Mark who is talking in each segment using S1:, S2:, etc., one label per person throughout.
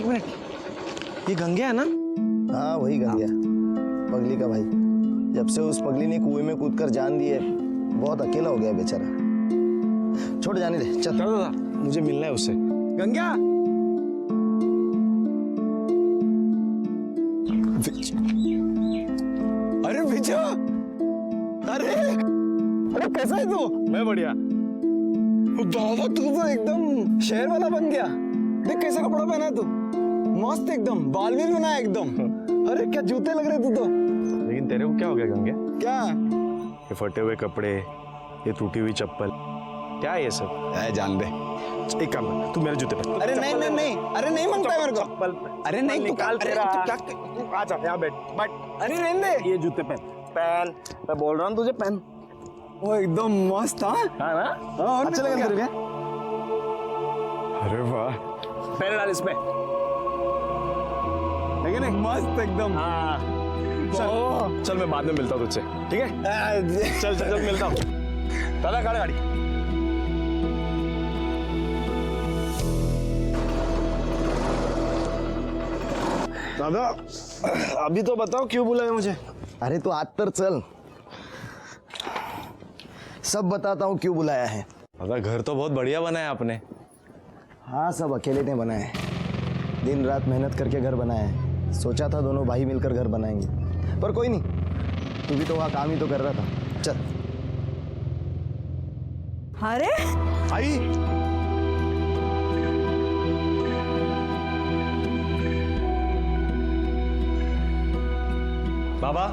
S1: एक मिनट, ये गंगे है ना?
S2: हाँ वही गंगे, पगली का भाई। जब से उस पगली ने कुएं में कूदकर जान दी है, बहुत अकेला हो गया बेचारा। छोड़ जाने दे, चल
S1: दादा मुझे मिलना है उससे। गंगा अरे विजय, अरे कैसा है तू?
S3: मैं बढ़िया।
S1: बाबा तू तो एकदम शहर वाला बन गया। देख कैसा कपड़ा पहना है तू, मस्त एकदम, बाल भी बनाया एकदम। अरे क्या जूते लग रहे तू तो।
S3: लेकिन तेरे को क्या हो गया गंगे?
S1: क्या?
S3: ये फटे हुए कपड़े, ये टूटी हुई चप्पल, क्या है ये सब?
S1: जान दे,
S3: एक काम कर, तू मेरे जूते पहन।
S1: अरे नहीं नहीं नहीं, अरे नहीं मांगता है मेरे को।
S3: चप्पल
S1: अरे नहीं, तू
S3: निकाल
S1: अरे
S3: तेरा।
S1: तू क्या,
S3: तू आ जा यहाँ बैठ।
S1: अरे नहीं दे,
S3: ये जूते पहन, पहन। मैं बोल रहा हूँ तुझे पहन।
S1: वो एकदम मस्त। हाँ
S3: हाँ ना?
S1: हाँ, अच्छा लगा तेरे को?
S3: अरे वाह, पहन डाल इसमें।
S1: है कि नहीं? मस्त एकदम।
S3: हाँ चल, चल मैं बाद में मिलता हूँ तुझसे, ठीक है? चल चल चल मिलता हूँ। दादा गाड़ी गाड़ी। दादा अभी तो बताओ क्यों बुलाया मुझे?
S2: अरे तो आज तर चल, सब बताता हूँ क्यों बुलाया है।
S3: दादा घर तो बहुत बढ़िया बनाया आपने।
S2: हाँ सब अकेले ने बनाया है, दिन रात मेहनत करके घर बनाया है। सोचा था दोनों भाई मिलकर घर बनाएंगे, पर कोई नहीं, तू भी तो वहाँ काम ही तो कर रहा था। चल।
S4: अरे
S3: आई बाबा,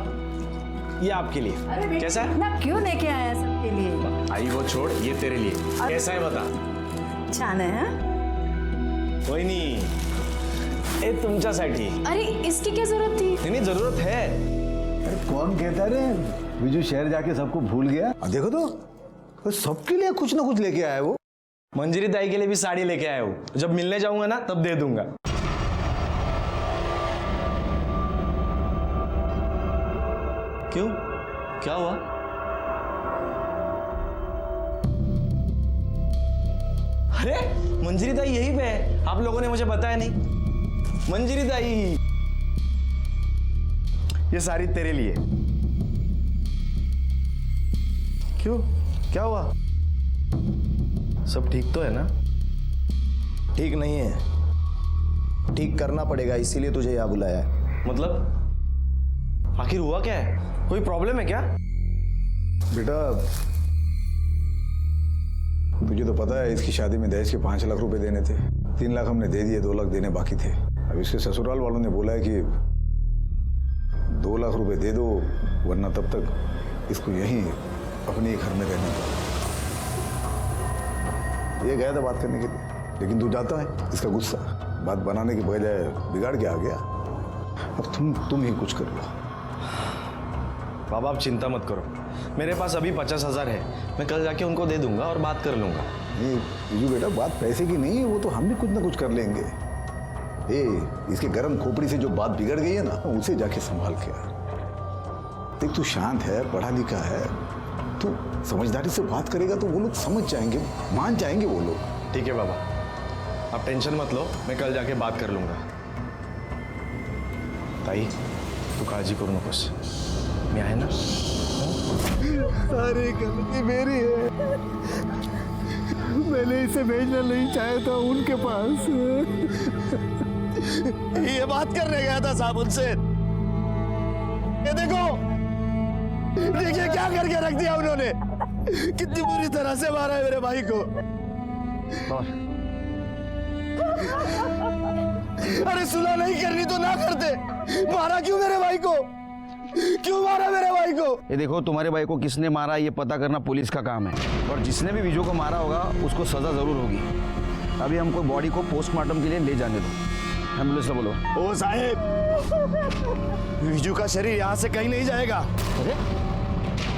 S3: ये आपके लिए। कैसा है?
S4: ना क्यों लेके आया सबके लिए?
S3: आई वो छोड़, ये तेरे लिए। कैसा है बता?
S4: छान आहे हा?
S3: कोई नहीं, ये तुमच्यासाठी।
S5: अरे इसकी क्या जरूरत थी?
S3: नहीं जरूरत है।
S6: अरे कौन कहता रे विजू शहर जाके सबको भूल गया? देखो तो सबके लिए कुछ ना कुछ लेके आया वो।
S3: मंजरी दाई के लिए भी साड़ी लेके आया हूँ, जब मिलने जाऊंगा ना तब दे दूंगा। क्यों, क्या हुआ? अरे मंजरी दाई यहीं पे है, आप लोगों ने मुझे बताया नहीं। मंजरी दाई, ये साड़ी तेरे लिए। क्यों, क्या हुआ? सब ठीक तो है ना?
S2: ठीक नहीं है, ठीक करना पड़ेगा, इसीलिए तुझे यहाँ बुलाया है।
S3: मतलब आखिर हुआ क्या है? कोई प्रॉब्लम है क्या?
S6: बेटा तुझे तो पता है इसकी शादी में दहेज के 5 लाख रुपए देने थे। 3 लाख हमने दे दिए, 2 लाख देने बाकी थे। अब इसके ससुराल वालों ने बोला है कि 2 लाख रुपए दे दो, वरना तब तक इसको यहीं अपने ही घर में रहने दो। ये गया था बात करने के लिए, लेकिन तू जाता है, इसका गुस्सा बात बनाने के बजाय बिगाड़ के आ गया। अब तुम ही कुछ कर लो।
S3: बाबा आप चिंता मत करो, मेरे पास अभी 50,000 है, मैं कल जाके उनको दे दूंगा और बात कर लूंगा।
S6: नहीं विजू बेटा, बात पैसे की नहीं है, वो तो हम भी कुछ ना कुछ कर लेंगे। इसके गर्म खोपड़ी से जो बात बिगड़ गई है ना, उसे जाके संभाल के आ। देख तू शांत है, पढ़ा लिखा है, तू समझदारी से बात करेगा तो वो लोग समझ जाएंगे, मान जाएंगे वो लोग।
S3: ठीक है बाबा, आप टेंशन मत लो, मैं कल जाके बात कर लूंगा। ताई तू काळजी करू नकोस, मी आहे ना।
S6: अरे गलती मेरी है, मैंने इसे भेजना नहीं चाहा था उनके पास।
S3: ये बात करने गया था साहब उनसे। ये देखो, देखिए क्या करके रख दिया उन्होंने, कितनी बुरी तरह से मारा है मेरे भाई को। अरे सुलह नहीं करनी तो ना करते, मारा क्यों मेरे भाई को? क्यों मारा मेरे भाई को?
S7: ये देखो, तुम्हारे भाई को किसने मारा ये पता करना पुलिस का काम है, और जिसने भी विजू को मारा होगा उसको सजा जरूर होगी। अभी हमको बॉडी को पोस्टमार्टम के लिए ले जाने दो। एम्बुलेंस बोलो।
S3: ओ साहेब, विजू का शरीर यहाँ से कहीं नहीं जाएगा। अरे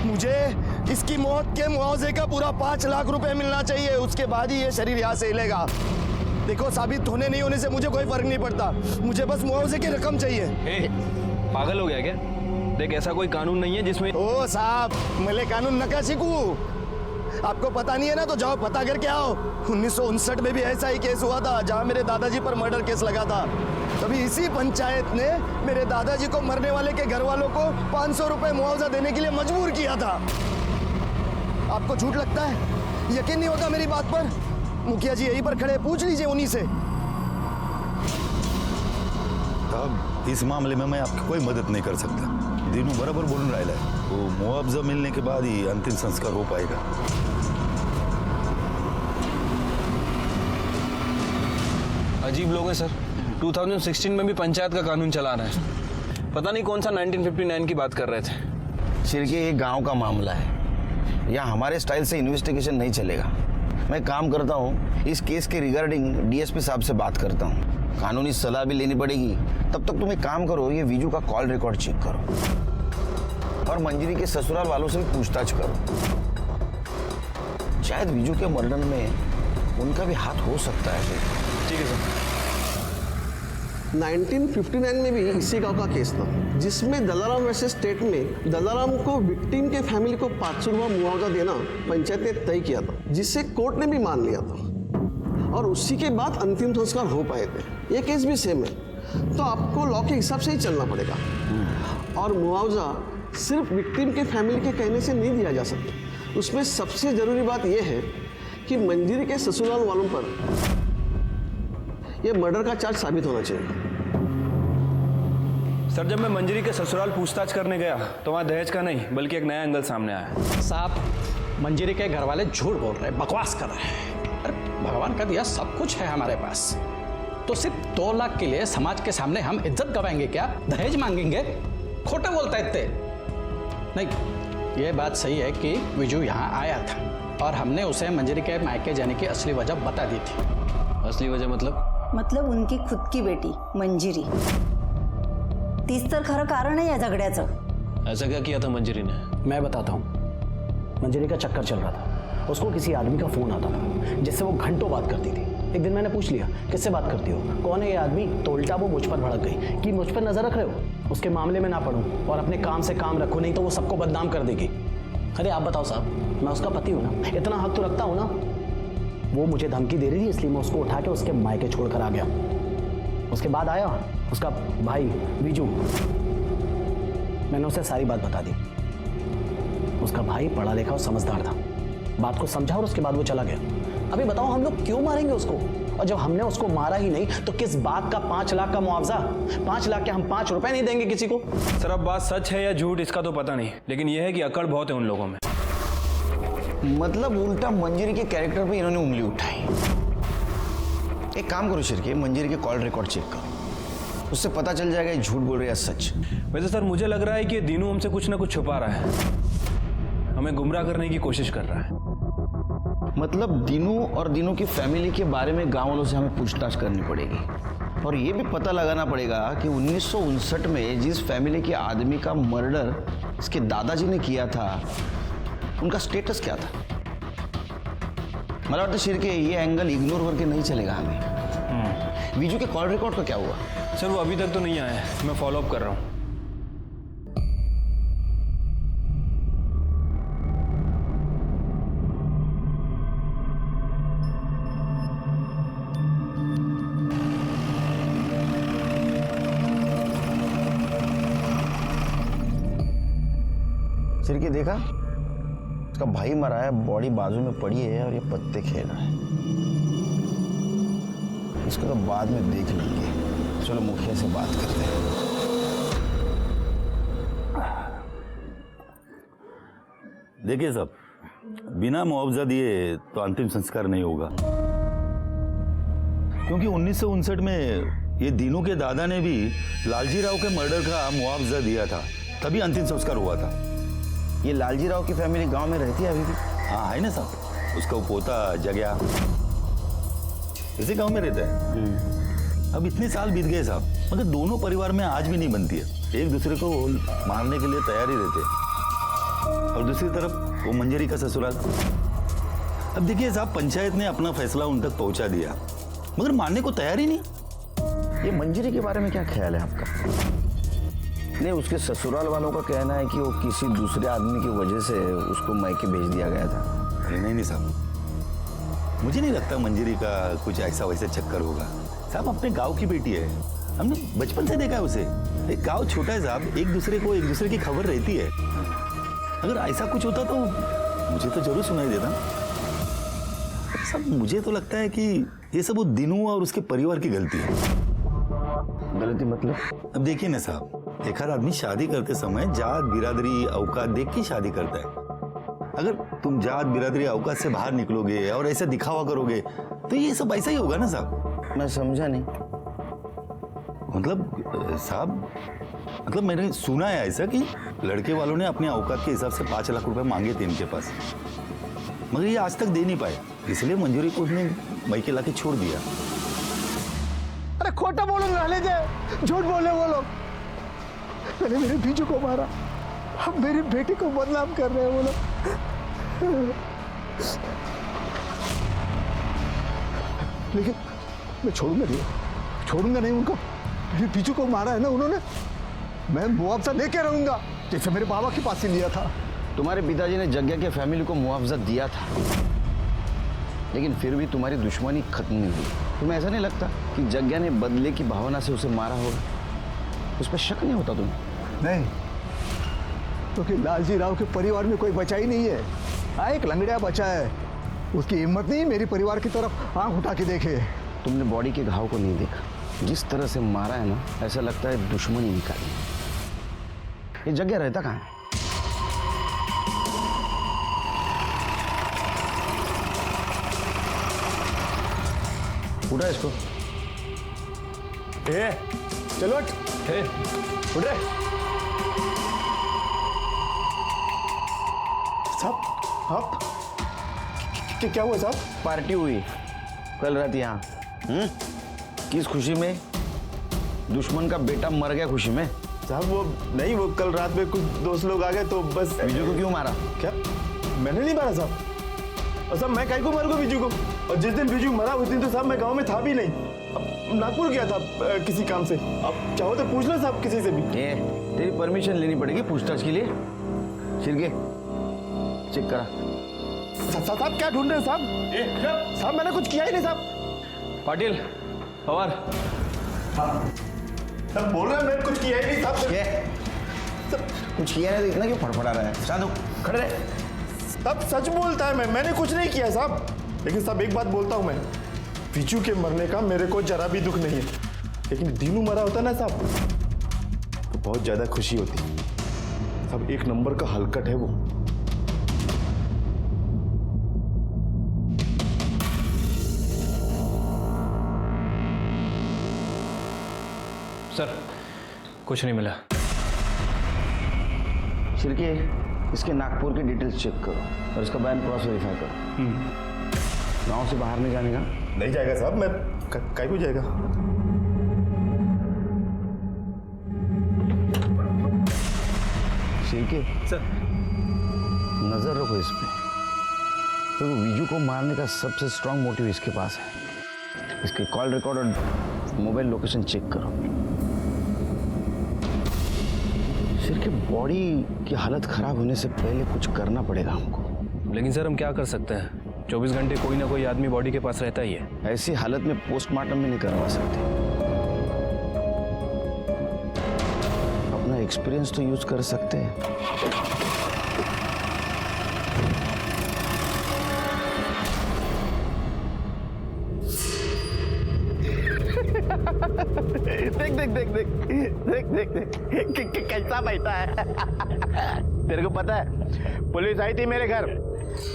S3: मुझे इसकी मौत के मुआवजे का पूरा 5 लाख रुपए मिलना चाहिए, उसके बाद ही ये शरीर यहाँ से हिलेगा। देखो साबित होने नहीं होने से मुझे कोई फर्क नहीं पड़ता, मुझे बस मुआवजे की रकम चाहिए।
S8: पागल हो गया क्या? देख ऐसा कोई कानून नहीं है जिसमें।
S3: ओ साहब, मैले कानून नका शिकू, आपको पता नहीं है ना, तो जाओ पता करके आओ। 1959 में भी ऐसा ही केस हुआ था, जहां मेरे दादाजी पर मर्डर केस लगा था। तभी इसी पंचायत ने मेरे दादाजी को मरने वाले के घर वालों को 500 रुपए मुआवजा देने के लिए मजबूर किया था। आपको झूठ लगता है? यकीन नहीं होता मेरी बात पर? मुखिया जी यहीं पर खड़े, पूछ लीजिए उन्हीं से।
S6: अब इस मामले में मैं आपकी कोई मदद नहीं कर सकता। दीनू बराबर बोल रहा है, तो मुआवजा मिलने के बाद ही अंतिम संस्कार हो पाएगा।
S8: अजीब लोग हैं सर। 2016 में भी पंचायत का कानून चला रहे हैं। पता नहीं कौन सा 1959 की बात कर रहे थे।
S7: शिरके ये गांव का मामला है, यहाँ हमारे स्टाइल से इन्वेस्टिगेशन नहीं चलेगा। मैं काम करता हूँ, इस केस के रिगार्डिंग डीएसपी साहब से बात करता हूँ, कानूनी सलाह भी लेनी पड़ेगी। तब तक तुम एक काम करो, ये विजू का कॉल रिकॉर्ड चेक करो और मंजरी के ससुराल वालों से भी पूछताछ करो। शायद विजू के मर्डर में उनका भी हाथ हो सकता है।
S8: ठीक है सर।
S9: 1959 में भी इसी गांव का केस था, जिसमें दलाराम वर्सेस स्टेट में दलाराम को विक्टिम के फैमिली को 500 रुपया मुआवजा देना पंचायत ने तय किया था, जिसे कोर्ट ने भी मान लिया था और उसी के बाद अंतिम संस्कार हो पाए थे। ये केस भी सेम है, तो आपको लॉ के हिसाब से ही चलना पड़ेगा। और मुआवजा सिर्फ विक्टिम के फैमिली के कहने से नहीं दिया जा सकता। उसमें सबसे जरूरी बात यह है कि मंजरी के ससुराल वालों पर यह मर्डर का चार्ज साबित होना चाहिए।
S8: सर, जब मैं मंजरी के ससुराल पूछताछ करने गया तो वहाँ दहेज का नहीं बल्कि एक नया एंगल सामने आया।
S10: साहब, मंजरी के घर वाले झूठ बोल रहे हैं, बकवास कर रहे हैं। अरे भगवान का दिया सब कुछ है हमारे पास, तो सिर्फ 2 लाख के लिए समाज के सामने हम इज्जत गवाएंगे क्या? दहेज मांगेंगे? खोटे बोलता है इतने। नहीं, ये बात सही है कि विजू यहाँ आया था और हमने उसे मंजरी के मायके जाने की असली वजह बता दी थी।
S8: असली वजह
S4: मतलब उनकी खुद की बेटी मंजिरी। तीच तर खरं कारण आहे या झगड्याचं।
S8: ऐसा क्या किया था मंजरी ने?
S10: मैं बताता हूँ। मंजरी का चक्कर चल रहा था, उसको किसी आदमी का फोन आता था जिससे वो घंटों बात करती थी। एक दिन मैंने पूछ लिया, किससे बात करती हो, कौन है ये आदमी? तो उल्टा वो मुझ पर भड़क गई कि मुझ पर नजर रख रहे हो, उसके मामले में ना पढ़ूं और अपने काम से काम रखो, नहीं तो वो सबको बदनाम कर देगी। अरे आप बताओ साहब, मैं उसका पति हूँ ना, इतना हक तो रखता हूँ ना। वो मुझे धमकी दे रही थी, इसलिए मैं उसको उठा के उसके मायके छोड़कर आ गया। उसके बाद आया उसका भाई विजू, मैंने उसे सारी बात बता दी। उसका भाई पढ़ा लिखा और समझदार था, बात को समझा और उसके बाद वो चला गया। अभी बताओ हम लोग क्यों मारेंगे उसको? और जब हमने उसको मारा ही नहीं तो किस बात का 5 लाख का मुआवजा? 5 लाख के हम 5 रुपए नहीं देंगे किसी को।
S8: सर, अब बात सच है या झूठ इसका तो पता नहीं, लेकिन यह है कि अकड़ बहुत है उन लोगों में।
S7: मतलब उल्टा मंजरी के कैरेक्टर पे इन्होंने उंगली उठाई। एक काम करो शिरके, मंजरी के कॉल रिकॉर्ड चेक करो, उससे पता चल जाएगा ये झूठ बोल रही है सच।
S8: वैसे सर, मुझे लग रहा है कि दीनू हमसे कुछ ना कुछ छुपा रहा है, हमें गुमराह करने की कोशिश कर रहा है।
S7: मतलब दीनू और दीनू की फैमिली के बारे में गांव वालों से हमें पूछताछ करनी पड़ेगी और ये भी पता लगाना पड़ेगा कि 1959 में जिस फैमिली के आदमी का मर्डर इसके दादाजी ने किया था, उनका स्टेटस क्या था। मतलब लगता शिरके ये एंगल इग्नोर करके नहीं चलेगा हमें। विजू के कॉल रिकॉर्ड का क्या हुआ?
S8: सर, वो अभी तक तो नहीं आया है, मैं फॉलो अप कर रहा हूँ।
S7: शिरके देखा, उसका भाई मरा है, बॉडी बाजू में पड़ी है और ये पत्ते खेल रहा है। इसको तो बाद में देख लेंगे। चलो मुखिया से बात करते हैं।
S6: देखिए साहब, बिना मुआवजा दिए तो अंतिम संस्कार नहीं होगा, क्योंकि 1959 में ये दीनू के दादा ने भी लालजी राव के मर्डर का मुआवजा दिया था, तभी अंतिम संस्कार हुआ था।
S7: ये लालजी राव की फैमिली गांव में रहती है अभी भी?
S6: हाँ है ना साहब, उसका वो पोता जगया इसी गांव में रहता है। अब इतने साल बीत गए साहब, मगर दोनों परिवार में आज भी नहीं बनती है। एक दूसरे को मारने के लिए तैयार ही रहते हैं। और दूसरी तरफ वो मंजरी का ससुराल। अब देखिए साहब, पंचायत ने अपना फैसला उन तक पहुंचा दिया, मगर मानने को तैयार ही नहीं।
S7: ये मंजरी के बारे में क्या ख्याल है आपका? नहीं, उसके ससुराल वालों का कहना है कि वो किसी दूसरे आदमी की वजह से उसको मायके भेज दिया गया था।
S11: अरे नहीं साहब, मुझे नहीं लगता मंजरी का कुछ ऐसा वैसा चक्कर होगा। साहब अपने गांव की बेटी है, हमने बचपन से देखा है उसे। एक गांव छोटा है साहब, एक दूसरे की खबर रहती है। अगर ऐसा कुछ होता तो मुझे तो जरूर सुनाई देता। सब मुझे तो लगता है कि ये सब वो दिनू और उसके परिवार की गलती है।
S7: गलती मतलब?
S11: अब देखिए ना साहब, एक हर आदमी शादी करते समय जात बिरादरी औकात देख के शादी करता है। अगर तुम जात बिरादरी औकात से बाहर निकलोगे और ऐसा दिखावा करोगे तो ये सब ऐसा ही होगा ना साहब।
S7: मैं समझा नहीं।
S11: मतलब साहब, मतलब मैंने सुना है ऐसा कि लड़के वालों ने अपने औकात के हिसाब से 5 लाख रुपए मांगे थे इनके पास, मगर ये आज तक दे नहीं पाए, इसलिए मंजूरी को उसने मायके लाके छोड़ दिया।
S3: अरे खोटा बोलूंगा ले जाए, झूठ बोले वो लोग। मैंने मेरे बीजू को मारा, अब मेरी बेटी को बदनाम कर रहे हैं वो लोग। लेकिन मैं छोड़ूंगा नहीं उनको। मेरे बीजू को मारा है ना उन्होंने, मैं मुआवजा लेके रहूंगा जैसे मेरे बाबा के पास से लिया था।
S7: तुम्हारे पिताजी ने जग्गा के फैमिली को मुआवजा दिया था, लेकिन फिर भी तुम्हारी दुश्मनी खत्म नहीं हुई। तुम्हें ऐसा नहीं लगता कि जग्गा ने बदले की भावना से उसे मारा होगा? उस पर शक नहीं होता तुम्हें?
S3: नहीं, क्योंकि लालजी राव के परिवार में कोई बचा ही नहीं है। हाँ, एक लंगड़िया बचा है, उसकी हिम्मत नहीं मेरे परिवार की तरफ आंख उठा के देखे।
S7: तुमने बॉडी के घाव को नहीं देखा, जिस तरह से मारा है ना, ऐसा लगता है दुश्मनी निकाली। ये जग्गा रहता कहाँ है? उठा इसको।
S3: चलो उठ रे साहब। आप क्या हुआ साहब?
S7: पार्टी हुई कल रात यहाँ। किस खुशी में? दुश्मन का बेटा मर गया खुशी में।
S3: साहब वो नहीं, वो कल रात में कुछ दोस्त लोग आ गए तो बस।
S7: बीजू को क्यों मारा?
S3: क्या मैंने नहीं मारा साहब? और साहब मैं काहे को मारूंगा बीजू को? और जिस दिन बीजू मरा उस दिन तो साहब मैं गांव में था भी नहीं, अब नागपुर गया था किसी काम से। अब चाहो तो पूछ लो साहब किसी से भी।
S7: तेरी परमिशन लेनी पड़ेगी पूछताछ के लिए। शिरके चेक करा।
S3: साहब क्या ढूंढ रहे हैं साहब? साहब मैंने कुछ किया ही नहीं साहब।
S8: पाटिल पवार।
S3: साहब बोल रहे हैं मैंने कुछ किया ही नहीं साहब।
S7: कुछ किया नहीं तो इतना क्यों फड़फड़ा रहा है? साधु खड़े रहे।
S3: साहब सच बोलता है, मैंने कुछ नहीं किया साहब। लेकिन साहब एक बात बोलता हूँ, मैं बीजू के मरने का मेरे को जरा भी दुख नहीं है, लेकिन दीनू मरा होता ना साहब तो बहुत ज्यादा खुशी होती। साहब एक नंबर का हलकट है वो।
S8: सर कुछ नहीं मिला।
S7: शिरके इसके नागपुर के डिटेल्स चेक करो और इसका बयान क्रॉस वेरीफाई करो। गांव से बाहर नहीं जाने का।
S3: नहीं जाएगा साहब, मैं काहे को जाएगा?
S7: शिरके सर नजर रखो इस पे, क्योंकि विजू को मारने का सबसे स्ट्रांग मोटिव इसके पास है। इसके कॉल रिकॉर्ड और मोबाइल लोकेशन चेक करो। शिरके बॉडी की हालत खराब होने से पहले कुछ करना पड़ेगा हमको।
S8: लेकिन सर हम क्या कर सकते हैं? 24 घंटे कोई ना कोई आदमी बॉडी के पास रहता ही है।
S7: ऐसी हालत में पोस्टमार्टम भी नहीं करवा सकते। अपना एक्सपीरियंस तो यूज कर सकते हैं।
S3: देख कैसा बैठा है। तेरे को पता है पुलिस आई थी मेरे घर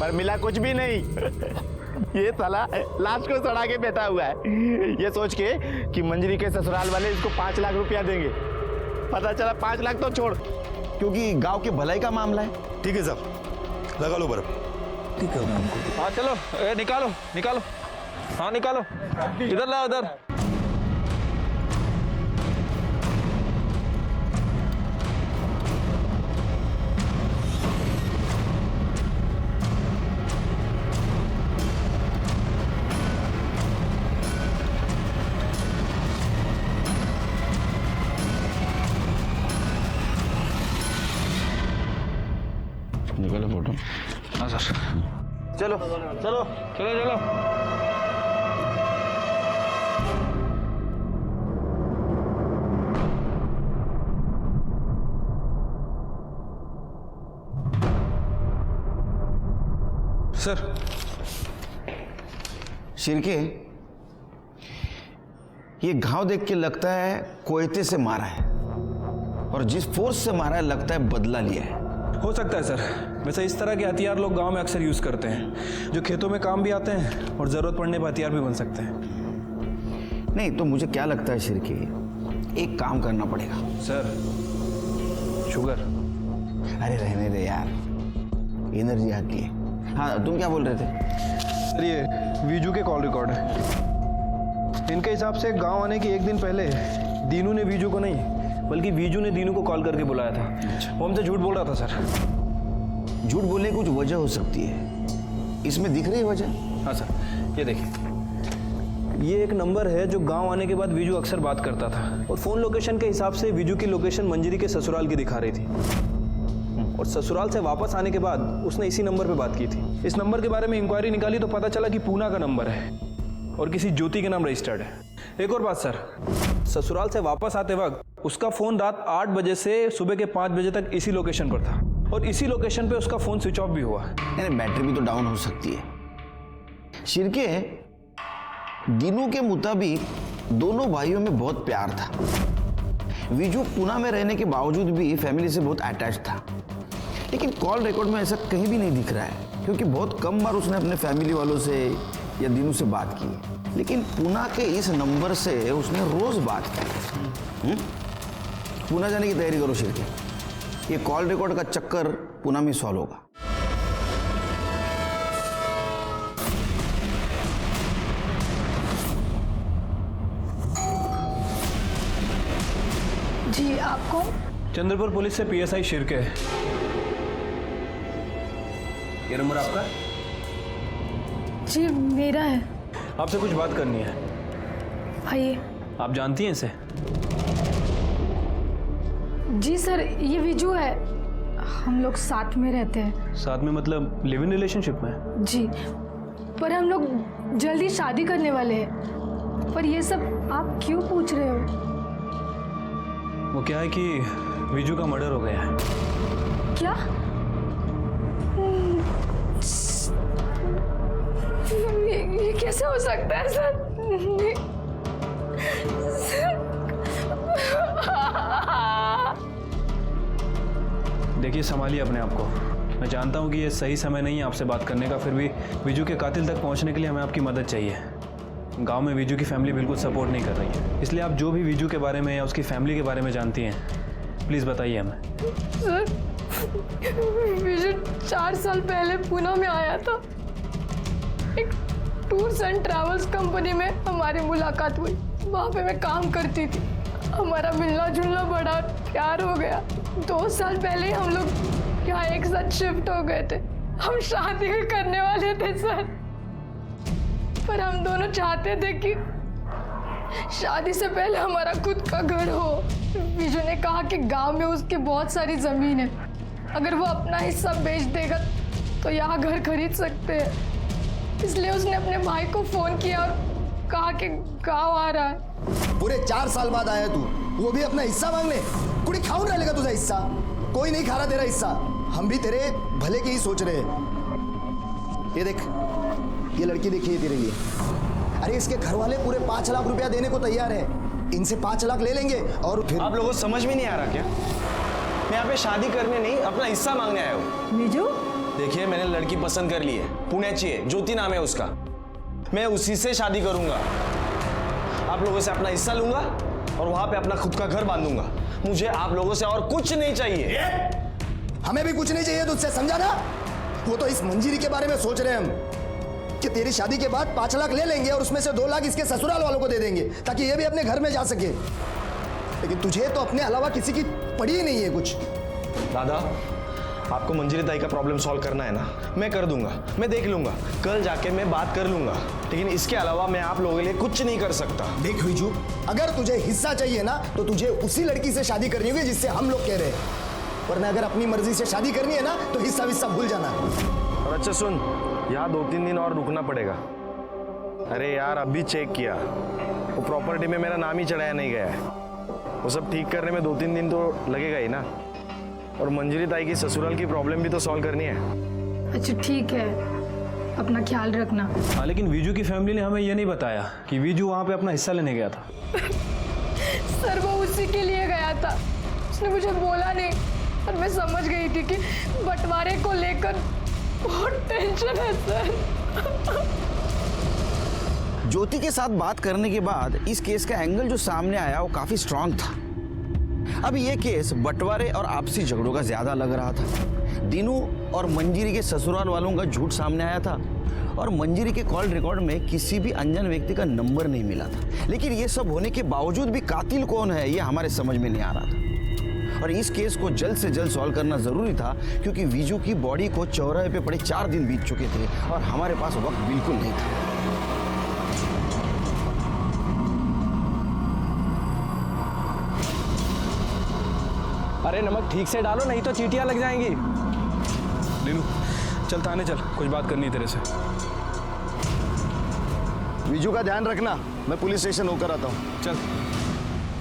S3: पर मिला कुछ भी नहीं। ये साला लाश को सड़ा के बैठा हुआ है, ये सोच के कि मंजरी के ससुराल वाले इसको 5 लाख रुपया देंगे। पता चला 5 लाख तो छोड़,
S7: क्योंकि गांव के भलाई का मामला है।
S11: ठीक है साहब, लगा लो बर्फ। ठीक है हमको।
S8: हाँ चलो निकालो निकालो। हाँ निकालो, इधर लाओ उधर।
S7: निकालो फोटो।
S8: हाँ सर।
S7: चलो चलो
S8: चलो चलो। सर,
S7: शिरके, ये घाव देख के लगता है कोयते से मारा है, और जिस फोर्स से मारा है लगता है बदला लिया है।
S8: हो सकता है सर। वैसे इस तरह के हथियार लोग गांव में अक्सर यूज करते हैं, जो खेतों में काम भी आते हैं और जरूरत पड़ने पर हथियार भी बन सकते हैं।
S7: नहीं तो मुझे क्या लगता है शिरके, एक काम करना पड़ेगा।
S8: Sir, sugar.
S7: अरे रहने दे यार, एनर्जी आती है। हाँ, तुम क्या बोल रहे थे?
S8: सर, ये वीजू के कॉल रिकॉर्ड है। इनके हिसाब से गांव आने के एक दिन पहले दीनू ने वीजू को नहीं, बल्कि वीजू ने दीनू को कॉल करके बुलाया था। वो हमसे झूठ बोल रहा था सर।
S7: झूठ बोलने की कुछ वजह हो सकती है, इसमें दिख रही है वजह?
S8: हाँ सर, ये देखिए, ये एक नंबर है जो गांव आने के बाद वीजू अक्सर बात करता था, और फोन लोकेशन के हिसाब से वीजू की लोकेशन मंजरी के ससुराल की दिखा रही थी, और ससुराल से वापस आने के बाद उसने इसी नंबर पे बात की थी। इस नंबर के बारे में इंक्वायरी निकाली तो पता चला कि पूना का नंबर है और किसी ज्योति के नाम रजिस्टर्ड है। एक और बात सर, ससुराल से वापस आते वक्त उसका फोन रात 8 बजे से सुबह के 5 बजे तक इसी लोकेशन पर था, और इसी लोकेशन पे उसका फोन स्विच ऑफ भी हुआ।
S7: यानी बैटरी भी तो डाउन हो सकती है। शिरके, दिनू के मुताबिक दोनों भाइयों में बहुत प्यार था। वीजू पुणे में रहने के बावजूद भी फैमिली से बहुत अटैच था, लेकिन कॉल रिकॉर्ड में ऐसा कहीं भी नहीं दिख रहा है, क्योंकि बहुत कम बार उसने अपने फैमिली वालों से या दिनू से बात की। लेकिन पुणे के इस नंबर से उसने रोज बात की। पुणे जाने की तैयारी करो शिरके, ये कॉल रिकॉर्ड का चक्कर पुणे में सॉल्व होगा।
S5: जी, आप कौन?
S8: चंद्रपुर पुलिस से PSI शिरके। ये नंबर आपका?
S5: जी, मेरा है।
S8: आपसे कुछ बात करनी है।
S5: आइए।
S8: आप जानती हैं इसे?
S5: जी सर, ये विजू है, हम लोग साथ में रहते हैं।
S8: साथ में मतलब लिव इन रिलेशनशिप में?
S5: जी, पर हम लोग जल्दी शादी करने वाले हैं। पर ये सब आप क्यों पूछ रहे हो?
S8: वो क्या है कि विजू का मर्डर हो गया है।
S5: क्या? ये कैसे हो सकता है सर?
S8: देखिए, संभालिए अपने आप को। मैं जानता हूँ कि ये सही समय नहीं है आपसे बात करने का, फिर भी विजू के कातिल तक पहुँचने के लिए हमें आपकी मदद चाहिए। गांव में विजू की फैमिली बिल्कुल सपोर्ट नहीं कर रही है, इसलिए आप जो भी विजू के बारे में या उसकी फैमिली के बारे में जानती हैं, प्लीज़ बताइए हमें।
S5: सर, विजू 4 साल पहले पुणे में आया था। एक टूर्स एंड ट्रैवल्स कंपनी में हमारी मुलाकात हुई। वहाँ पे मैं काम करती थी। हमारा मिलना जुलना बड़ा प्यार हो गया। 2 साल पहले हम लोग यहाँ एक साथ शिफ्ट हो गए थे। हम शादी करने वाले थे सर, पर हम दोनों चाहते थे कि शादी से पहले हमारा खुद का घर हो। विजू ने कहा कि गांव में उसकी बहुत सारी जमीन है, अगर वो अपना हिस्सा बेच देगा तो यहाँ घर खरीद सकते हैं। इसलिए उसने अपने भाई को फोन किया और कहा कि गांव आ रहा है।
S3: पूरे 4 साल बाद आया तू, वो भी अपना हिस्सा मांगने? कुड़ी खाऊं डालेगा तुझा हिस्सा? कोई नहीं खा रहा तेरा हिस्सा। हम भी तेरे भले के ही सोच रहे हैं। ये देख, ये लड़की देखिए तेरे लिए। अरे इसके घर वाले पूरे 5 लाख रुपया देने को तैयार है। इनसे 5 लाख ले लेंगे और फिर।
S1: आप लोगों को समझ में नहीं आ रहा क्या? मैं यहाँ पे शादी करने नहीं, अपना हिस्सा मांगने आया हूँ।
S4: विजू,
S1: देखिए, मैंने लड़की पसंद कर ली है, पुणेची है, ज्योति नाम है उसका। मैं उसी से शादी करूंगा। आप लोगों से अपना हिस्सा लूंगा और वहां पे अपना खुद का घर बांधूंगा। मुझे आप लोगों से और कुछ नहीं चाहिए।
S3: हमें भी कुछ नहीं चाहिए तुझसे, समझा ना? वो तो इस मंजीरी के बारे में सोच रहे हैं हम कि तेरी शादी के बाद 5 लाख ले लेंगे और उसमें से 2 लाख इसके ससुराल वालों को दे देंगे ताकि ये भी अपने घर में जा सके। लेकिन तुझे तो अपने अलावा किसी की पड़ी ही नहीं है कुछ।
S1: दादा, आपको मंजरी ताई का प्रॉब्लम सॉल्व करना है ना, मैं कर दूंगा, मैं देख लूंगा, कल जाके मैं बात कर लूंगा। लेकिन इसके अलावा मैं आप लोगों के लिए कुछ नहीं कर सकता।
S3: देख विजू, अगर तुझे हिस्सा चाहिए ना तो तुझे उसी लड़की से शादी करनी होगी जिससे हम लोग कह रहे हैं, वरना अगर अपनी मर्जी से शादी करनी है ना तो हिस्सा विस्सा भूल जाना।
S8: और अच्छा सुन,
S1: यहाँ 2-3 दिन और रुकना पड़ेगा। अरे यार अभी चेक किया, वो प्रॉपर्टी में मेरा नाम ही चढ़ाया नहीं गया है। वो सब ठीक करने में 2-3 दिन तो लगेगा ही ना। और मंजरी ताई की ससुराल की प्रॉब्लम भी तो सॉल्व करनी है।
S5: अच्छा ठीक है, अपना ख्याल रखना।
S8: हाँ, लेकिन विजू की फैमिली ने हमें ये नहीं बताया कि विजू वहाँ पे अपना हिस्सा लेने गया था।
S5: सर वो उसी के लिए गया था, उसने मुझे बोला नहीं। और मैं समझ गई थी कि बंटवारे को लेकर बहुत टेंशन है सर।
S7: ज्योति के साथ बात करने के बाद इस केस का एंगल जो सामने आया वो काफी स्ट्रांग था। अब ये केस बंटवारे और आपसी झगड़ों का ज्यादा लग रहा था। दीनू और मंजीरी के ससुराल वालों का झूठ सामने आया था और मंजीरी के कॉल रिकॉर्ड में किसी भी अनजान व्यक्ति का नंबर नहीं मिला था। लेकिन ये सब होने के बावजूद भी कातिल कौन है ये हमारे समझ में नहीं आ रहा था। और इस केस को जल्द से जल्द सॉल्व करना जरूरी था, क्योंकि विजू की बॉडी को चौराहे पे पड़े 4 दिन बीत चुके थे और हमारे पास वक्त बिल्कुल नहीं था।
S8: अरे नमक ठीक से डालो, नहीं तो चींटियां लग जाएंगी। दीनू चल थाने चल, कुछ बात करनी है तेरे से।
S2: विजू का ध्यान रखना, मैं पुलिस स्टेशन होकर आता हूँ।
S8: चल।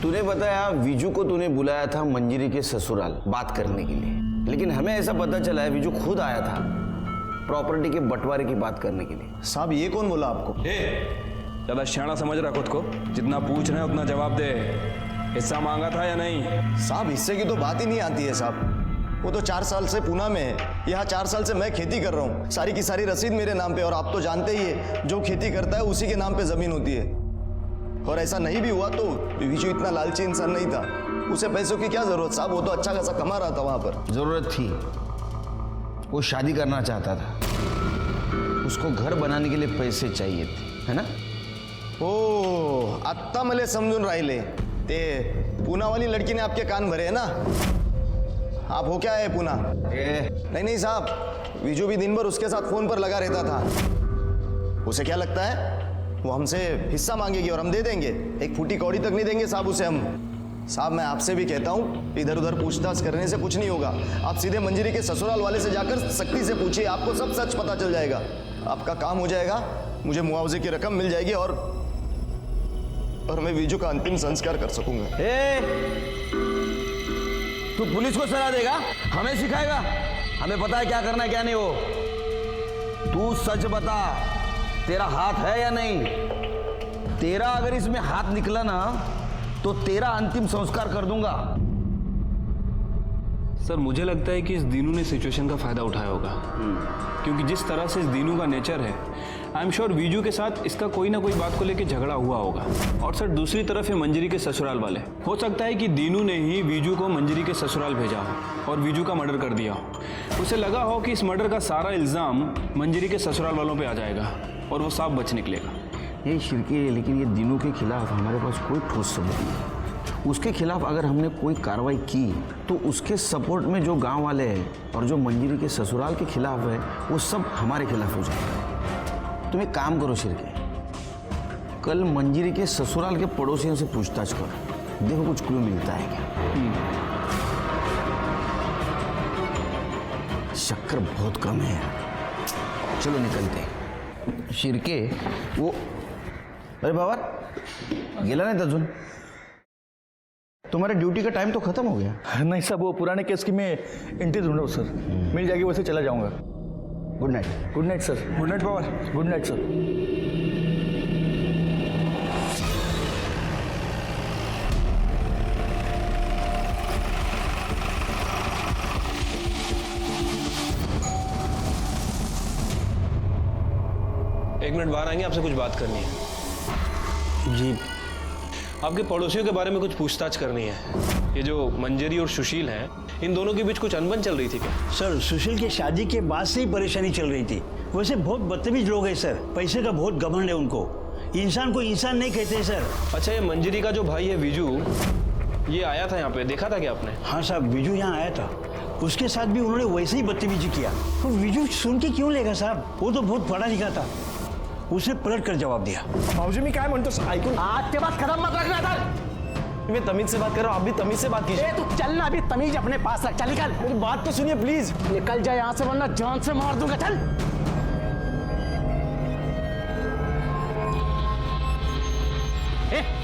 S7: तूने बताया विजू को तूने बुलाया था मंजीरी के ससुराल बात करने के लिए, लेकिन हमें ऐसा पता चला है विजू खुद आया था प्रॉपर्टी के बंटवारे की बात करने के लिए।
S2: साहब ये कौन बोला आपको?
S8: ज्यादा शाना समझ रहा खुद को, जितना पूछ रहे हैं उतना जवाब दे। हिस्सा मांगा था या नहीं?
S2: साहब हिस्से की तो बात ही नहीं आती है साहब। वो तो 4 साल से पूना में है, यहाँ 4 साल से मैं खेती कर रहा हूँ। सारी की सारी रसीद मेरे नाम पे, और आप तो जानते ही है जो खेती करता है उसी के नाम पे जमीन होती है। और ऐसा नहीं भी हुआ तो विजू इतना लालची इंसान नहीं था, उसे पैसों की क्या जरूरत साहब, वो तो अच्छा खासा कमा रहा था वहां पर।
S7: जरूरत थी, वो शादी करना चाहता था, उसको घर बनाने के लिए पैसे चाहिए थे, है ना?
S2: ओ आत्ता मले समजून राहिले ते पूना वाली लड़की ने आपके कान भरे है ना? आप हो क्या है पूना? नहीं साहब, विजू भी दिन भर उसके साथ फोन पर लगा रहता था। उसे क्या लगता है वो हमसे हिस्सा मांगेगी और हम दे देंगे? एक फूटी कौड़ी तक नहीं देंगे साहब उसे हम। साहब मैं आपसे भी कहता हूँ, इधर उधर पूछताछ करने से कुछ नहीं होगा। आप सीधे मंजीरी के ससुराल वाले से जाकर सख्ती से पूछिए, आपको सब सच पता चल जाएगा। आपका काम हो जाएगा, मुझे मुआवजे की रकम मिल जाएगी और मैं विजू का अंतिम संस्कार कर सकूंगा।
S7: तू पुलिस को सलाह देगा, हमें सिखाएगा? हमें पता है क्या करना है क्या नहीं। हो तू सच बता, तेरा हाथ है या नहीं? तेरा अगर इसमें हाथ निकला ना तो तेरा अंतिम संस्कार कर दूंगा।
S8: सर मुझे लगता है कि इस दीनू ने सिचुएशन का फायदा उठाया होगा, क्योंकि जिस तरह से इस दीनू का नेचर है, आई एम श्योर विजू के साथ इसका कोई ना कोई बात को लेकर झगड़ा हुआ होगा। और सर दूसरी तरफ है मंजरी के ससुराल वाले। हो सकता है कि दीनू ने ही विजू को मंजरी के ससुराल भेजा हो और विजू का मर्डर कर दिया हो। उसे लगा हो कि इस मर्डर का सारा इल्जाम मंजरी के ससुराल वालों पे आ जाएगा और वो साफ बच निकलेगा।
S7: ये शिरके, लेकिन ये दीनू के खिलाफ हमारे पास कोई ठोस सबूत नहीं। उसके खिलाफ अगर हमने कोई कार्रवाई की तो उसके सपोर्ट में जो गांव वाले हैं और जो मंजीरी के ससुराल के खिलाफ है वो सब हमारे खिलाफ हो जाएगा। तुम एक काम करो शिरके, कल मंजीरी के ससुराल के पड़ोसियों से पूछताछ करो, देखो कुछ क्लू मिलता है क्या। शक्कर बहुत कम है, चलो निकलते। शिरके वो, अरे बाबा गेला नहीं अजून? तुम्हारे ड्यूटी का टाइम तो खत्म हो गया।
S11: नहीं साहब, वो पुराने केस की मैं एंट्री ढूंढ रहा हूँ सर, मिल जाएगी वैसे चला जाऊंगा।
S7: Good night.
S11: Good night sir. Good night Pawar. Good night sir.
S8: एक मिनट बाहर आएंगे, आपसे कुछ बात करनी है।
S10: जी।
S8: आपके पड़ोसियों के बारे में कुछ पूछताछ करनी है। ये जो मंजरी और सुशील हैं, इन दोनों के बीच कुछ अनबन चल रही थी क्या?
S12: सर सुशील की शादी के बाद से ही परेशानी चल रही थी। वैसे बहुत बदतमीज लोग हैं सर, पैसे का बहुत घमंड है उनको, इंसान को इंसान नहीं कहते सर।
S8: अच्छा, ये मंजरी का जो भाई है विजू, ये आया था यहाँ पे, देखा था क्या आपने?
S12: हाँ साहब, विजू यहाँ आया था, उसके साथ भी उन्होंने वैसे ही बदतमीजी किया। तो विजू सुन के क्यों लेगा साहब, वो तो बहुत पढ़ा लिखा था। उसने पलट कर जवाब दिया।
S1: भाऊजी मी काय म्हणतो ऐकून,
S10: आज के बाद कदम मत रखना इधर।
S1: मैं तमीज से बात कर रहा हूँ, आप भी तमीज से बात कीजिए।
S10: तू चल ना, अभी तमीज अपने पास रख। चल निकल।
S1: मेरी बात तो सुनिए प्लीज।
S10: निकल जाए यहाँ से वरना जान से मार दूंगा। चल।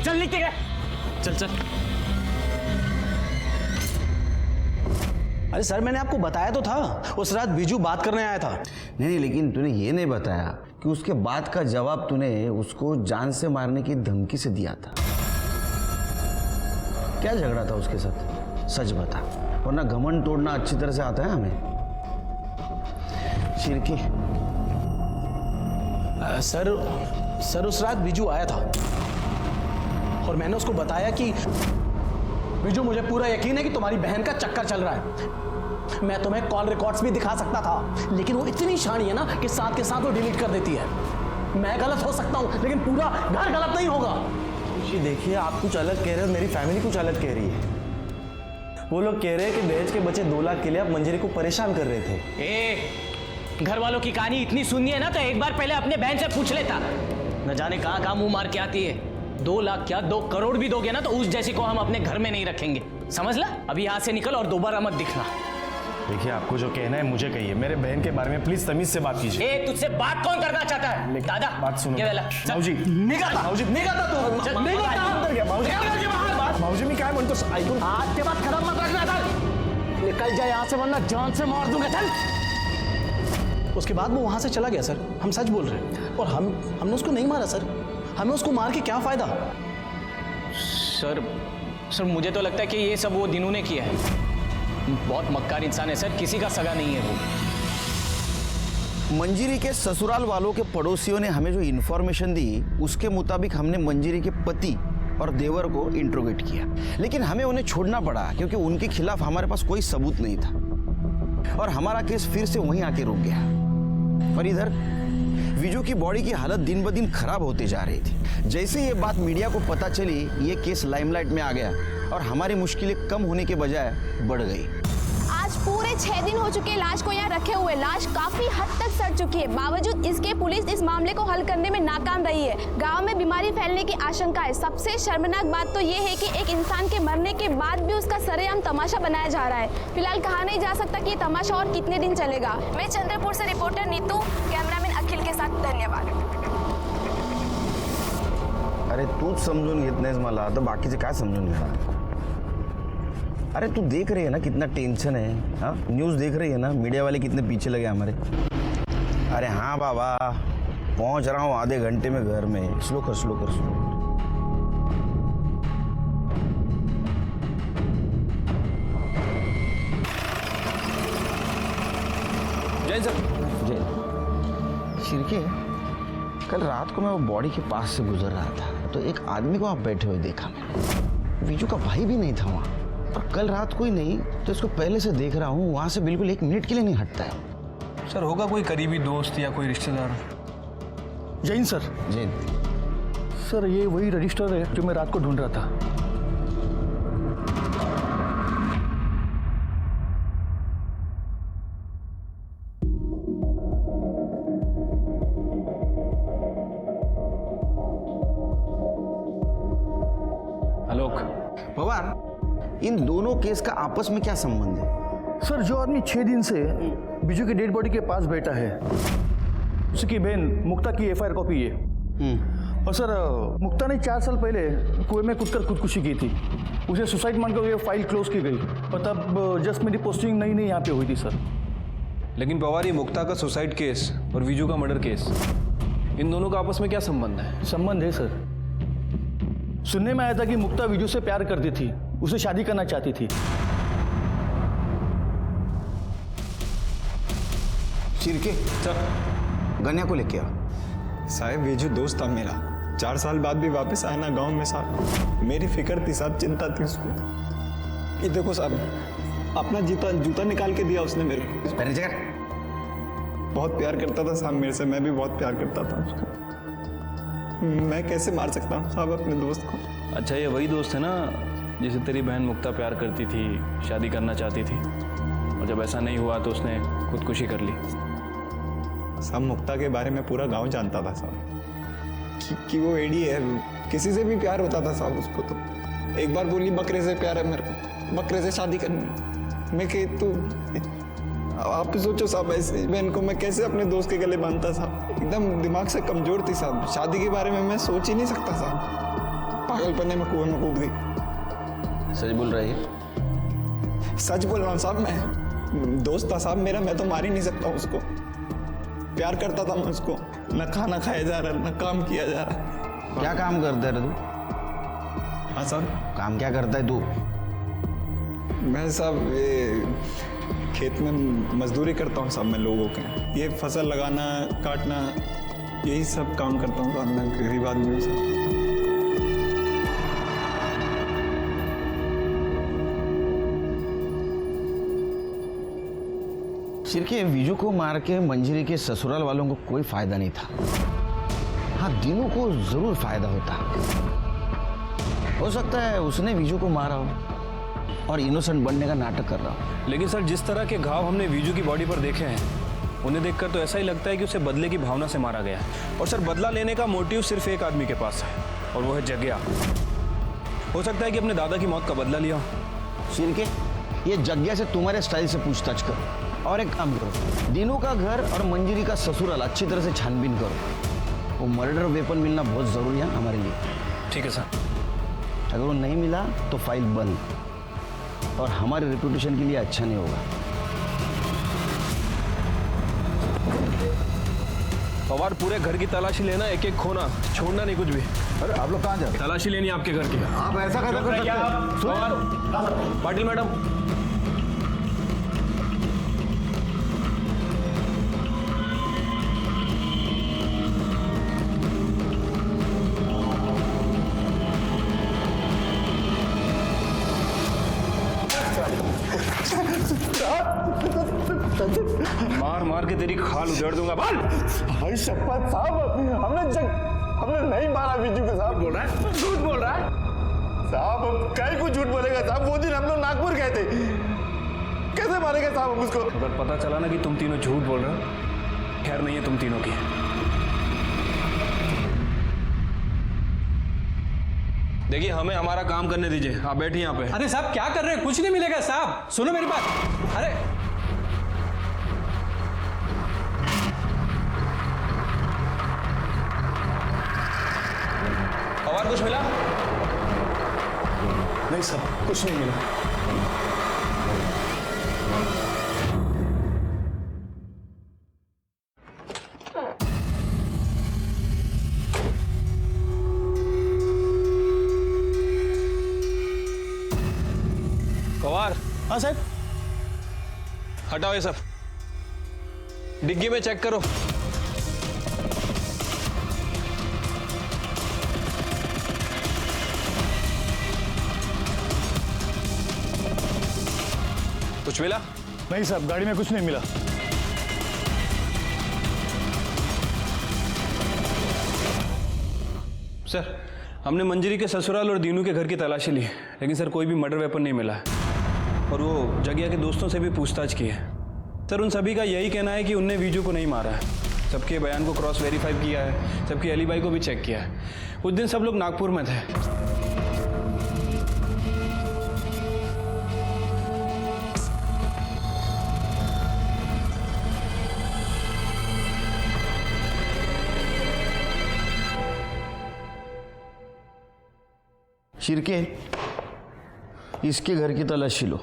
S12: चल नीचे गए।
S10: चल चल। अरे सर, मैंने आपको बताया तो था, उस रात बीजू बात करने आया था।
S7: नहीं, लेकिन तूने ये नहीं बताया कि उसके बाद का जवाब तूने उसको जान से मारने की धमकी से दिया था। क्या झगड़ा था उसके साथ, सच बता, वरना घमंड तोड़ना अच्छी तरह से आता है हमें। शिरकी,
S10: सर उस रात बीजू आया था और मैंने उसको बताया कि बीजू, मुझे पूरा यकीन है कि तुम्हारी बहन का चक्कर चल रहा है। मैं तुम्हें कॉल रिकॉर्ड्स भी दिखा सकता था, लेकिन वो इतनी शानी है ना कि साथ के साथ वो डिलीट कर देती है। मैं गलत हो सकता हूं, लेकिन पूरा घर गलत नहीं होगा।
S1: देखिए, आप कुछ अलग कह रहे हो, मेरी फैमिली कुछ अलग कह रही है। वो लोग कह रहे हैं कि दहेज के बचे 2 लाख के लिए आप मंजरी को परेशान कर रहे थे।
S12: घर वालों की कहानी इतनी सुननी है ना तो एक बार पहले अपने बहन से पूछ लेता। न जाने कहां कहां मुंह मार के आती है। 2 लाख क्या 2 करोड़ भी दोगे ना तो उस जैसी को हम अपने घर में नहीं रखेंगे, समझ ला। अभी यहाँ से निकल और दोबारा मत दिखना।
S1: देखिए, आपको जो कहना है मुझे कहिए, मेरे बहन के बारे में प्लीज तमीज से बात कीजिए।
S12: ए, तुझसे बात कौन करना चाहता है? दादा
S1: बात सुनो।
S12: ये वाला, चल।
S1: भाऊजी निघाता, भाऊजी निघाता तू,
S12: चल,
S1: निघाता अंदर गया। भाऊजी मी काय म्हणतो ऐकून,
S10: आज के बाद खराब मत रखना सर, निकल जाए यहाँ से वरना जान से मार दूंगा। चल। उसके बाद वो वहां से चला गया सर, हम सच बोल रहे हैं। और हमने उसको नहीं मारा सर, हमें उसको मार के क्या फायदा।
S12: सर मुझे तो लगता है कि ये सब वो दिनों ने किया है। बहुत मक्कार इंसान है सर, किसी का सगा नहीं है वो।
S7: मंजीरी के ससुराल वालों के पड़ोसियों ने हमें जो इन्फॉर्मेशन दी उसके मुताबिक हमने मंजीरी के पति और देवर को इंट्रोगेट किया, लेकिन हमें उन्हें छोड़ना पड़ा क्योंकि उनके खिलाफ हमारे पास कोई सबूत नहीं था और हमारा केस फिर से वहीं आके रुक गया। और इधर विजू की बॉडी की हालत दिन ब दिन खराब होती जा रही थी। जैसे ये बात मीडिया को पता चली, ये केस लाइमलाइट में आ गया और हमारी मुश्किलें कम होने के बजाय बढ़ गई।
S13: आज पूरे 6 दिन हो चुके लाश को यहाँ रखे हुए। लाश काफी हद तक सड़ चुकी है, बावजूद इसके पुलिस इस मामले को हल करने में नाकाम रही है। गांव में बीमारी फैलने की आशंका है। सबसे शर्मनाक बात तो ये है कि एक इंसान के मरने के बाद भी उसका सरेआम तमाशा बनाया जा रहा है। फिलहाल कहा नहीं जा सकता कि ये तमाशा और कितने दिन चलेगा। मैं चंद्रपुर से रिपोर्टर नीतू, कैमरामैन अखिल के साथ, धन्यवाद।
S7: अरे तूच समजून घेत नाहीस मला, तर बाकीचे काय समजून घेणार? अरे तू देख रही है ना कितना टेंशन है, हाँ न्यूज़ देख रही है ना, मीडिया वाले कितने पीछे लगे हमारे। अरे हाँ बाबा, पहुंच रहा हूँ आधे घंटे में घर में। स्लो कर स्लो कर स्लो।
S1: जय सर।
S7: जय। शिरके, कल रात को मैं वो बॉडी के पास से गुजर रहा था तो एक आदमी को वहाँ बैठे हुए देखा मैंने। विजू का भाई भी नहीं था वहाँ, और कल रात कोई नहीं तो इसको पहले से देख रहा हूँ, वहाँ से बिल्कुल 1 मिनट के लिए नहीं हटता है।
S8: सर होगा कोई करीबी दोस्त या कोई रिश्तेदार।
S3: जैन सर।
S7: जैन
S3: सर, ये वही रजिस्टर है जो मैं रात को ढूंढ रहा था।
S8: आलोक,
S7: पवार, इन दोनों केस का आपस में क्या संबंध है?
S3: सर, जो आदमी 6 दिन से बिजू की डेड बॉडी के पास बैठा है, उसकी बहन मुक्ता की FIR कॉपी है। और सर, मुक्ता ने 4 साल पहले कुएं में कूदकर खुदकुशी की थी। उसे सुसाइड मानकर ये फाइल क्लोज की गई और तब जस्ट मेरी पोस्टिंग नई यहाँ पे हुई थी सर।
S8: लेकिन पवार, ये मुक्ता का सुसाइड केस और विजू का मर्डर केस, इन दोनों का आपस में क्या संबंध है?
S3: संबंध है सर। सुनने में आया था कि मुक्ता विजू से प्यार करती थी, उसे शादी करना चाहती थी।
S7: शिरके,
S8: सर
S7: गन्या को लेके आओ।
S14: साहब, विजू दोस्त था मेरा, 4 साल बाद भी वापस आया ना गांव में साहब। मेरी फिक्र थी साहब, चिंता थी उसको। ये देखो साहब, अपना जूता निकाल के दिया उसने मेरे को।
S7: पहले जगह
S14: बहुत प्यार करता था साहब मेरे से, मैं भी बहुत प्यार करता था उसको। मैं कैसे मार सकता हूँ साहब अपने दोस्त को?
S8: अच्छा, ये वही दोस्त है ना जिसे तेरी बहन मुक्ता प्यार करती थी, शादी करना चाहती थी, और जब ऐसा नहीं हुआ तो उसने खुदकुशी कर ली।
S14: साहब, मुक्ता के बारे में पूरा गांव जानता था साहब कि वो एडी है, किसी से भी प्यार होता था साहब उसको। तो एक बार बोली बकरे से प्यार है मेरे को, बकरे से शादी करनी। मैं कह तो आप सोचो साहब, ऐसे बहन को मैं कैसे अपने दोस्त के गले बांधता साहब। एकदम दिमाग से कमजोर थी साहब, शादी के बारे में मैं सोच ही नहीं सकता साहब। पागलपने में कुएं में कूद गई।
S7: सच बोल रहे हैं?
S14: सच बोल रहा हूँ साहब, मैं दोस्त था साहब मेरा, मैं तो मार ही नहीं सकता उसको। प्यार करता था मैं उसको, न खाना खाया जा रहा न काम किया जा रहा।
S7: क्या काम करता है रे तू?
S14: हाँ साहब।
S7: काम क्या करता है तू?
S14: मैं साहब ये खेत में मजदूरी करता हूँ साहब, मैं लोगों के ये फसल लगाना काटना यही सब काम करता हूँ साहब, मैं गरीब आदमी हूँ साहब।
S7: सिर्के विजू को मार के मंजरी के ससुराल वालों को कोई फायदा नहीं था। हाँ, दीनू को जरूर फायदा होता। हो सकता है उसने विजू को मारा हो और इनोसेंट बनने का नाटक कर रहा हो।
S8: लेकिन सर, जिस तरह के घाव हमने विजू की बॉडी पर देखे हैं, उन्हें देखकर तो ऐसा ही लगता है कि उसे बदले की भावना से मारा गया है। और सर, बदला लेने का मोटिव सिर्फ एक आदमी के पास है और वो है जग्या। हो सकता है कि अपने दादा की मौत का बदला लिया हो।
S7: सिरके, ये जग्या से तुम्हारे स्टाइल से पूछताछ करो और एक काम करो, दीनू का घर और मंजरी का ससुराल अच्छी तरह से छानबीन करो। वो मर्डर वेपन मिलना बहुत जरूरी है हमारे लिए।
S8: ठीक है सर।
S7: अगर वो नहीं मिला तो फाइल बंद, और हमारे रेपुटेशन के लिए अच्छा नहीं होगा।
S8: पवार, पूरे घर की तलाशी लेना, एक एक खोना, छोड़ना नहीं कुछ भी।
S6: अरे आप लोग कहाँ जा रहे हैं?
S8: तलाशी लेनी है आपके घर की।
S6: आप ऐसा कैसे कर सकते हैं?
S8: पवार, पाटिल मैडम, मार मार के तेरी खाल उधेड़ दूंगा। बाल
S3: भाई शपथ साहब, हमने नहीं मारा विजू को। साहब
S8: बोल रहा है, झूठ बोल रहा है
S3: साहब। अब कहीं को झूठ बोलेगा साहब? वो दिन हम लोग नागपुर गए थे, कैसे मारेगा साहब हम उसको?
S8: अगर पता चला ना कि तुम तीनों झूठ बोल रहे हो, खैर नहीं है तुम तीनों की। देखिए, हमें हमारा काम करने दीजिए, आप बैठिए यहाँ पे।
S15: अरे साहब क्या कर रहे हैं? कुछ नहीं मिलेगा साहब, सुनो मेरी बात। अरे
S8: पवार, कुछ मिला?
S3: नहीं साहब, कुछ नहीं मिला।
S8: पवार।
S15: हाँ साहब।
S8: हटाओ ये सब, डिग्गी में चेक करो। कुछ मिला?
S3: नहीं साहब, गाड़ी में कुछ नहीं मिला।
S8: सर, हमने मंजरी के ससुराल और दीनू के घर की तलाशी ली, लेकिन सर कोई भी मर्डर वेपन नहीं मिला है। और वो जगिया के दोस्तों से भी पूछताछ की है। सर, उन सभी का यही कहना है कि उनने विजू को नहीं मारा है। सबके बयान को क्रॉस वेरीफाई किया है, सबकी एलिबाई को भी चेक किया है। उस दिन सब लोग नागपुर में थे।
S7: शिरके, इसके घर की तलाशी लो।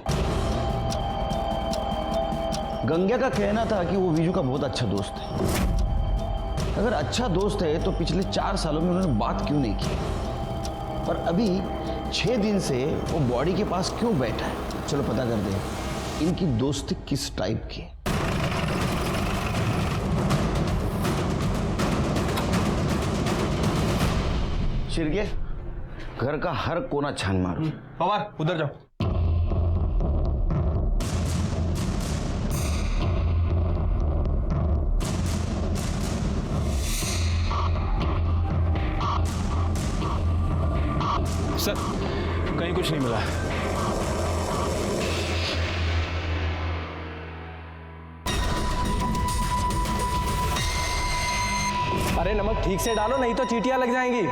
S7: गंगा का कहना था कि वो विजू का बहुत अच्छा दोस्त है। अगर अच्छा दोस्त है तो पिछले 4 सालों में उन्होंने बात क्यों नहीं की? और अभी 6 दिन से वो बॉडी के पास क्यों बैठा है? चलो पता कर दे इनकी दोस्ती किस टाइप की है। शिरके, घर का हर कोना छान मारो।
S8: पवार, उधर जाओ। सर, कहीं कुछ नहीं मिला है।
S15: अरे नमक ठीक से डालो, नहीं तो चींटियां लग जाएंगी।